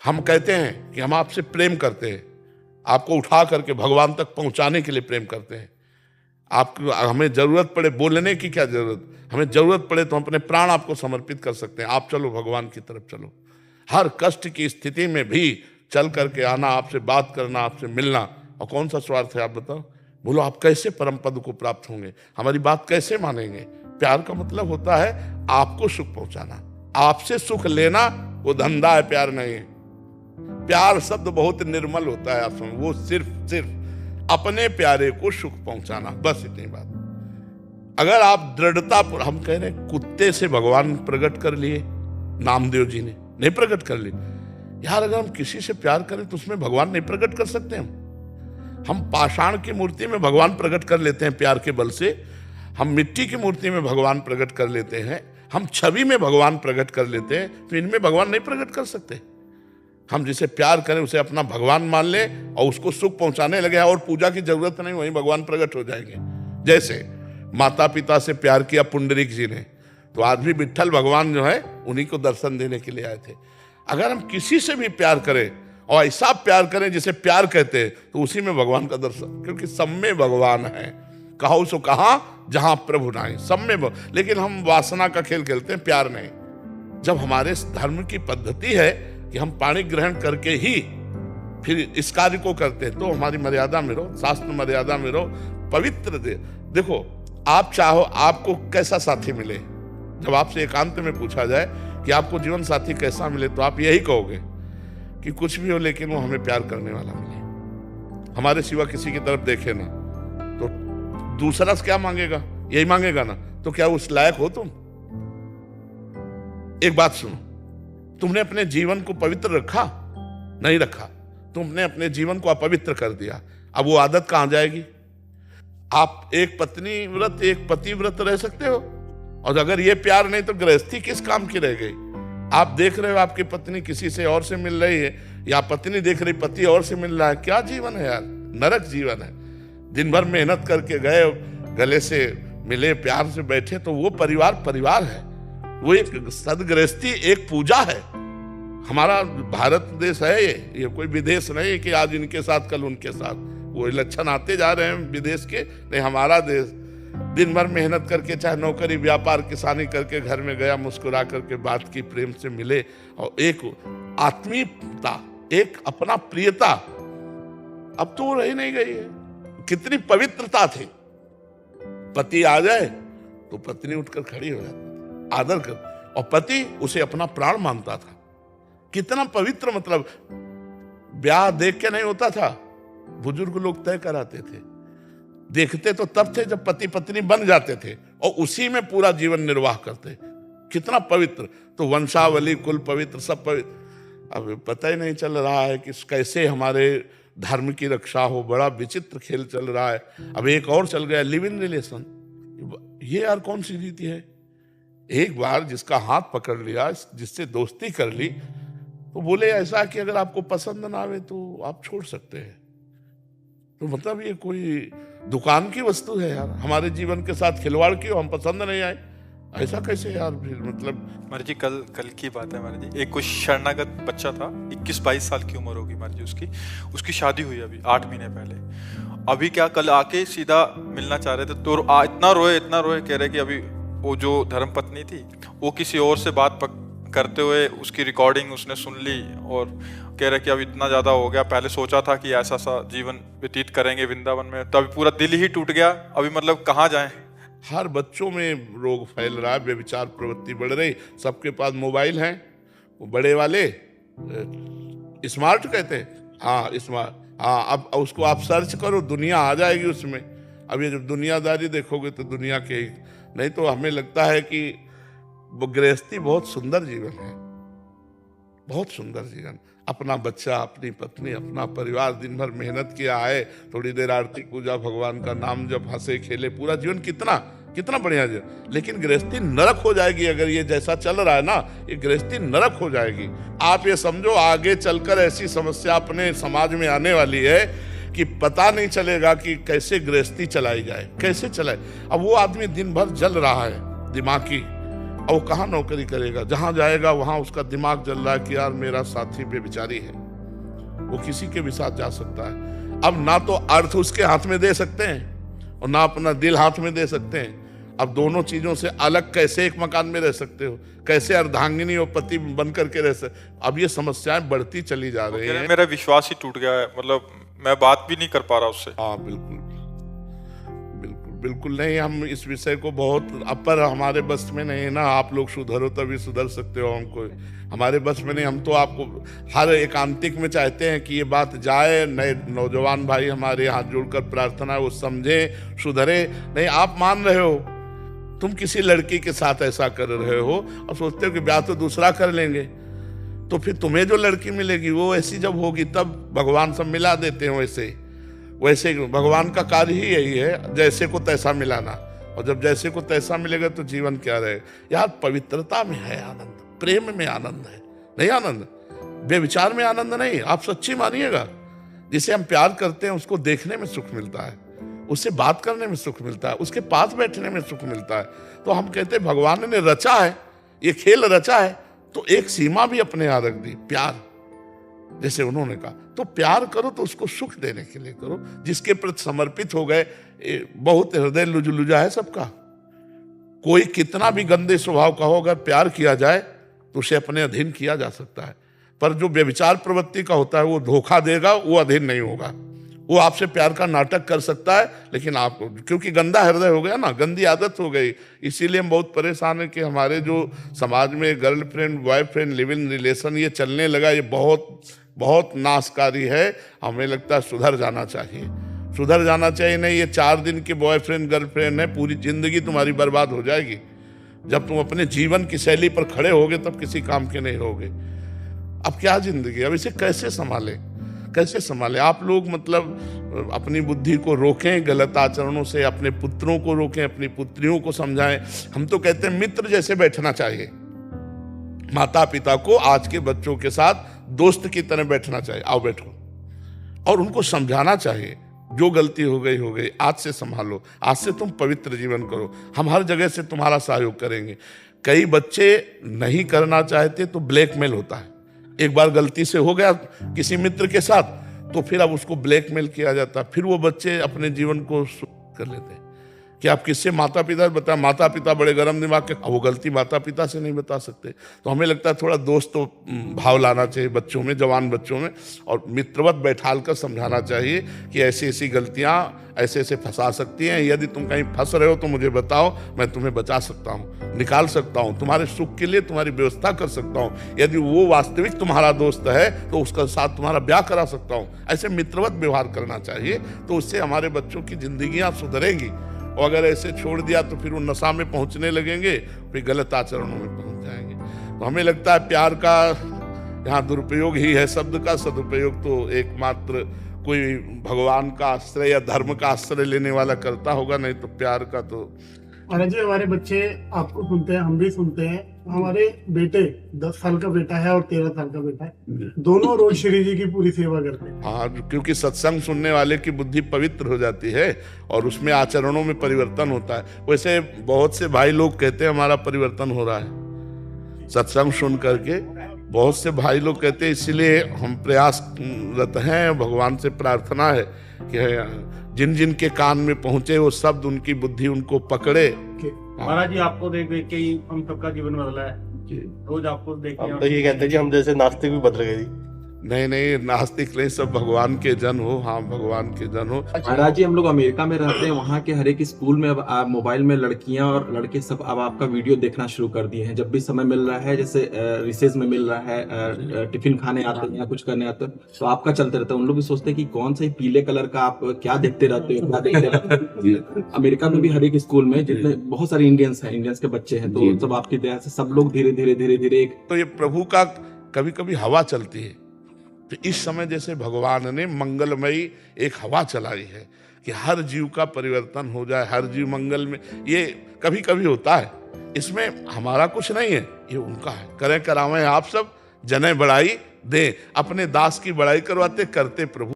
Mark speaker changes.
Speaker 1: हम कहते हैं कि हम आपसे प्रेम करते हैं, आपको उठा करके भगवान तक पहुंचाने के लिए प्रेम करते हैं। आपको हमें जरूरत पड़े, बोलने की क्या जरूरत, हमें जरूरत पड़े तो हम अपने प्राण आपको समर्पित कर सकते हैं। आप चलो भगवान की तरफ चलो। हर कष्ट की स्थिति में भी चल करके आना, आपसे बात करना, आपसे मिलना। और कौन सा स्वार्थ है आप बताओ? बोलो आप कैसे परम पद को प्राप्त होंगे, हमारी बात कैसे मानेंगे? प्यार का मतलब होता है आपको सुख पहुंचाना, आपसे सुख लेना, वो धंधा है, प्यार नहीं है। प्यार शब्द बहुत निर्मल होता है, आप समझ, वो सिर्फ अपने प्यारे को सुख पहुंचाना, बस इतनी बात। अगर आप दृढ़ता, हम कह रहे हैं कुत्ते से भगवान प्रकट कर लिए, नामदेव जी ने नहीं प्रकट कर लिए यार। अगर हम किसी से प्यार करें तो उसमें भगवान नहीं प्रकट कर सकते? हम पाषाण की मूर्ति में भगवान प्रकट कर लेते हैं प्यार के बल से, हम मिट्टी की मूर्ति में भगवान प्रकट कर लेते हैं, हम छवि में भगवान प्रकट कर लेते हैं, तो इनमें भगवान नहीं प्रकट कर सकते? हम जिसे प्यार करें उसे अपना भगवान मान लें और उसको सुख पहुंचाने लगे और पूजा की जरूरत नहीं, वहीं भगवान प्रकट हो जाएंगे। जैसे माता पिता से प्यार किया पुंडरीक जी ने, तो आज भी विट्ठल भगवान जो है उन्हीं को दर्शन देने के लिए आए थे। अगर हम किसी से भी प्यार करें और ऐसा प्यार करें जिसे प्यार कहते हैं, तो उसी में भगवान का दर्शन, क्योंकि सब में भगवान है। कहो सो कहा जहां प्रभु नाई, सब में लेकिन हम वासना का खेल खेलते हैं, प्यार नहीं। जब हमारे धर्म की पद्धति है कि हम पाणी ग्रहण करके ही फिर इस कार्य को करते हैं, तो हमारी मर्यादा में रहो, शास्त्र मर्यादा में रहो, पवित्र देखो आप चाहो आपको कैसा साथी मिले, जब आपसे एकांत में पूछा जाए कि आपको जीवन साथी कैसा मिले, तो आप यही कहोगे कि कुछ भी हो लेकिन वो हमें प्यार करने वाला मिले, हमारे सिवा किसी की तरफ देखे ना। तो दूसरा से क्या मांगेगा? यही मांगेगा ना। तो क्या उस लायक हो तुम? एक बात सुनो, तुमने अपने जीवन को पवित्र रखा? नहीं रखा, तुमने अपने जीवन को अपवित्र कर दिया। अब वो आदत कहां जाएगी? आप एक पत्नी व्रत एक पति व्रत रह सकते हो, और अगर ये प्यार नहीं तो गृहस्थी किस काम की रह गई? आप देख रहे हो आपकी पत्नी किसी से और से मिल रही है, या पत्नी देख रही पति और से मिल रहा है, क्या जीवन है यार? नरक जीवन है। दिन भर मेहनत करके गए, गले से मिले, प्यार से बैठे, तो वो परिवार है, वो एक सदगृहस्थी, एक पूजा है। हमारा भारत देश है ये कोई विदेश नहीं कि आज इनके साथ कल उनके साथ, वो लक्षण आते जा रहे हैं विदेश के। नहीं, हमारा देश दिन भर मेहनत करके, चाहे नौकरी व्यापार किसानी करके, घर में गया, मुस्कुरा करके बात की, प्रेम से मिले, और एक आत्मीयता, एक अपना प्रियता, अब तो वो रही नहीं गई है। कितनी पवित्रता थी, पति आ जाए तो पत्नी उठकर खड़ी हो जाती, आदर कर, और पति उसे अपना प्राण मानता था। कितना पवित्र, मतलब ब्याह देख के नहीं होता था, बुजुर्ग लोग तय कराते थे। देखते तो तब थे जब पति पत्नी बन जाते थे, और उसी में पूरा जीवन निर्वाह करते। कितना पवित्र। तो वंशावली, कुल पवित्र, सब पवित्र। अब पता ही नहीं चल रहा है कि कैसे हमारे धर्म की रक्षा हो। बड़ा विचित्र खेल चल रहा है। अब एक और चल गया, लिव इन रिलेशन। ये यार कौन सी रीति है? एक बार जिसका हाथ पकड़ लिया, जिससे दोस्ती कर ली, तो बोले ऐसा कि अगर आपको पसंद ना आवे तो आप छोड़ सकते हैं। तो मतलब ये कोई दुकान की वस्तु है यार? हमारे जीवन के साथ खिलवाड़ की हो, हम पसंद नहीं आए, ऐसा कैसे यार? फिर मतलब
Speaker 2: महाराज जी कल की बात है महाराज जी, एक कुछ शरणागत बच्चा था, 21-22 साल की उम्र होगी महाराज जी उसकी शादी हुई अभी 8 महीने पहले। अभी क्या, कल आके सीधा मिलना चाह रहे थे, तो इतना रोए, कह रहे कि अभी वो जो धर्म पत्नी थी वो किसी और से बात करते हुए उसकी रिकॉर्डिंग उसने सुन ली, और कह रहे कि अब इतना ज्यादा हो गया, पहले सोचा था कि ऐसा सा जीवन व्यतीत करेंगे वृंदावन में, तो अभी पूरा दिल ही टूट गया, अभी मतलब कहाँ जाएं।
Speaker 1: हर बच्चों में रोग फैल रहा है, व्यभिचार प्रवृत्ति बढ़ रही, सबके पास मोबाइल हैं, वो बड़े वाले स्मार्ट कहते हैं, हाँ स्मार्ट, हाँ अब उसको आप सर्च करो, दुनिया आ जाएगी उसमें। अब ये जब दुनियादारी देखोगे तो दुनिया के, नहीं तो हमें लगता है कि वो गृहस्थी बहुत सुंदर जीवन है, बहुत सुंदर जीवन। अपना बच्चा, अपनी पत्नी, अपना परिवार, दिन भर मेहनत किया है, थोड़ी देर आरती पूजा, भगवान का नाम जब, हंसे खेले, पूरा जीवन कितना कितना बढ़िया जीवन। लेकिन गृहस्थी नरक हो जाएगी अगर ये जैसा चल रहा है ना, ये गृहस्थी नरक हो जाएगी। आप ये समझो आगे चलकर ऐसी समस्या अपने समाज में आने वाली है कि पता नहीं चलेगा कि कैसे गृहस्थी चलाई जाए, कैसे चलाए। अब वो आदमी दिन भर जल रहा है, दिमागी और वो कहाँ नौकरी करेगा? जहाँ जाएगा वहाँ उसका दिमाग जल रहा है कि यार मेरा साथी बेविचारी है, वो किसी के भी साथ जा सकता है। अब ना तो अर्थ उसके हाथ में दे सकते हैं और ना अपना दिल हाथ में दे सकते हैं। अब दोनों चीजों से अलग कैसे एक मकान में रह सकते हो? कैसे अर्धांगिनी और पति बन करके रह सकते? अब ये समस्याएं बढ़ती चली जा रही हैं।
Speaker 2: मेरा विश्वास ही टूट गया है, मतलब मैं बात भी नहीं कर पा रहा उससे।
Speaker 1: हाँ बिल्कुल बिल्कुल बिल्कुल नहीं, हम इस विषय को बहुत अपर हमारे बस में नहीं ना। आप लोग सुधरो तभी सुधर सकते हो, हमको हमारे बस में नहीं। हम तो आपको हर एकांतिक में चाहते हैं कि ये बात जाए, नए नौजवान भाई हमारे हाथ जोड़कर प्रार्थना है वो समझे, सुधरे। नहीं, आप मान रहे हो, तुम किसी लड़की के साथ ऐसा कर रहे हो और सोचते हो कि ब्याह तो दूसरा कर लेंगे, तो फिर तुम्हें जो लड़की मिलेगी वो ऐसी जब होगी तब भगवान सब मिला देते हैं। वैसे भगवान का कार्य ही यही है, जैसे को तैसा मिलाना। और जब जैसे को तैसा मिलेगा तो जीवन क्या रहे? यार पवित्रता में है आनंद, प्रेम में आनंद है, नहीं आनंद बेविचार में आनंद नहीं। आप सच्ची मानिएगा, जिसे हम प्यार करते हैं उसको देखने में सुख मिलता है, उससे बात करने में सुख मिलता है, उसके पास बैठने में सुख मिलता है। तो हम कहते हैं भगवान ने रचा है, ये खेल रचा है, तो एक सीमा भी अपने यहाँ रख दी, प्यार। जैसे उन्होंने कहा, तो प्यार करो तो उसको सुख देने के लिए करो, जिसके प्रति समर्पित हो गए। बहुत हृदय लुजा है सबका, कोई कितना भी गंदे स्वभाव का हो, अगर प्यार किया जाए तो उसे अपने अधीन किया जा सकता है। पर जो व्यभिचार प्रवृत्ति का होता है वो धोखा देगा, वो अधीन नहीं होगा। वो आपसे प्यार का नाटक कर सकता है, लेकिन आपको क्योंकि गंदा हृदय हो गया ना, गंदी आदत हो गई, इसीलिए हम बहुत परेशान हैं कि हमारे जो समाज में girlfriend boyfriend live in relation ये चलने लगा, ये बहुत बहुत नाशकारी है। हमें लगता है सुधर जाना चाहिए, सुधर जाना चाहिए। नहीं, ये 4 दिन के बॉयफ्रेंड गर्लफ्रेंड है, पूरी जिंदगी तुम्हारी बर्बाद हो जाएगी। जब तुम अपने जीवन की शैली पर खड़े होगे तब किसी काम के नहीं रहोगे। अब क्या जिंदगी, अब इसे कैसे संभालें, कैसे संभालें? आप लोग मतलब अपनी बुद्धि को रोकें गलत आचरणों से, अपने पुत्रों को रोकें, अपनी पुत्रियों को समझाएं। हम तो कहते हैं मित्र जैसे बैठना चाहिए, माता पिता को आज के बच्चों के साथ दोस्त की तरह बैठना चाहिए, आओ बैठो, और उनको समझाना चाहिए जो गलती हो गई, आज से संभालो, आज से तुम पवित्र जीवन करो, हम हर जगह से तुम्हारा सहयोग करेंगे। कई बच्चे नहीं करना चाहते तो ब्लैकमेल होता है। एक बार गलती से हो गया किसी मित्र के साथ तो फिर अब उसको ब्लैकमेल किया जाता है, फिर वो बच्चे अपने जीवन को कर लेते हैं कि आप किससे माता पिता बता, माता पिता बड़े गर्म दिमाग के, वो गलती माता पिता से नहीं बता सकते। तो हमें लगता है थोड़ा दोस्त तो भाव लाना चाहिए बच्चों में, जवान बच्चों में, और मित्रवत बैठाल कर समझाना चाहिए कि ऐसी ऐसी गलतियां ऐसे ऐसे फंसा सकती हैं। यदि तुम कहीं फंस रहे हो तो मुझे बताओ, मैं तुम्हें बचा सकता हूँ, निकाल सकता हूँ, तुम्हारे सुख के लिए तुम्हारी व्यवस्था कर सकता हूँ। यदि वो वास्तविक तुम्हारा दोस्त है तो उसका साथ तुम्हारा ब्याह करा सकता हूँ। ऐसे मित्रवत व्यवहार करना चाहिए, तो उससे हमारे बच्चों की जिंदगियां सुधरेंगी। और अगर ऐसे छोड़ दिया तो फिर वो नशा में पहुंचने लगेंगे, फिर गलत आचरणों में पहुंच जाएंगे। तो हमें लगता है प्यार का यहाँ दुरुपयोग ही है शब्द का, सदुपयोग तो एकमात्र कोई भगवान का आश्रय या धर्म का आश्रय लेने वाला करता होगा, नहीं तो प्यार का तो।
Speaker 3: महाराज जी, हमारे बच्चे आपको सुनते हैं, हम भी सुनते हैं। हमारे बेटे 10 साल का बेटा है और 13 साल का बेटा है, दोनों रोज श्री जी की पूरी सेवा करते हैं।
Speaker 1: हाँ, क्योंकि सत्संग सुनने वाले की बुद्धि पवित्र हो जाती है और उसमें आचरणों में परिवर्तन होता है। वैसे बहुत से भाई लोग कहते हैं हमारा परिवर्तन हो रहा है सत्संग सुन करके, बहुत से भाई लोग कहते हैं, इसलिए हम प्रयासरत हैं, भगवान से प्रार्थना है कि जिन जिन के कान में पहुंचे वो शब्द उनकी बुद्धि उनको पकड़े।
Speaker 3: महाराज जी, आपको देख देख के ही हम सबका जीवन बदला है, रोज आपको देख के
Speaker 4: हम तो ये कहते हैं जी, हम जैसे नास्तिक भी बदल गए जी।
Speaker 1: नहीं, नास्तिक नहीं, सब भगवान के जन हो। हाँ, भगवान के जन हो।
Speaker 5: महाराज जी, हम लोग अमेरिका में रहते हैं, वहाँ के हर एक स्कूल में अब मोबाइल में लड़कियां और लड़के सब अब आपका वीडियो देखना शुरू कर दिए हैं। जब भी समय मिल रहा है, जैसे रिसेस में मिल रहा है, टिफिन खाने आते हैं या कुछ करने आते हैं, तो आपका चलते रहता है। उन लोग भी सोचते हैं कि कौन सा पीले कलर का आप क्या देखते रहते हो, क्या देखते रहते हो। अमेरिका में भी हर एक स्कूल में जितने बहुत सारे इंडियंस हैं, इंडियंस के बच्चे हैं, तो सब आपकी दया से सब लोग धीरे धीरे एक,
Speaker 1: तो ये प्रभु का कभी कभी हवा चलती है। तो इस समय जैसे भगवान ने मंगलमयी एक हवा चलाई है कि हर जीव का परिवर्तन हो जाए, हर जीव मंगल में, ये कभी कभी होता है। इसमें हमारा कुछ नहीं है, ये उनका है। करें करावें आप सब, जने बड़ाई दें, अपने दास की बड़ाई करवाते करते प्रभु।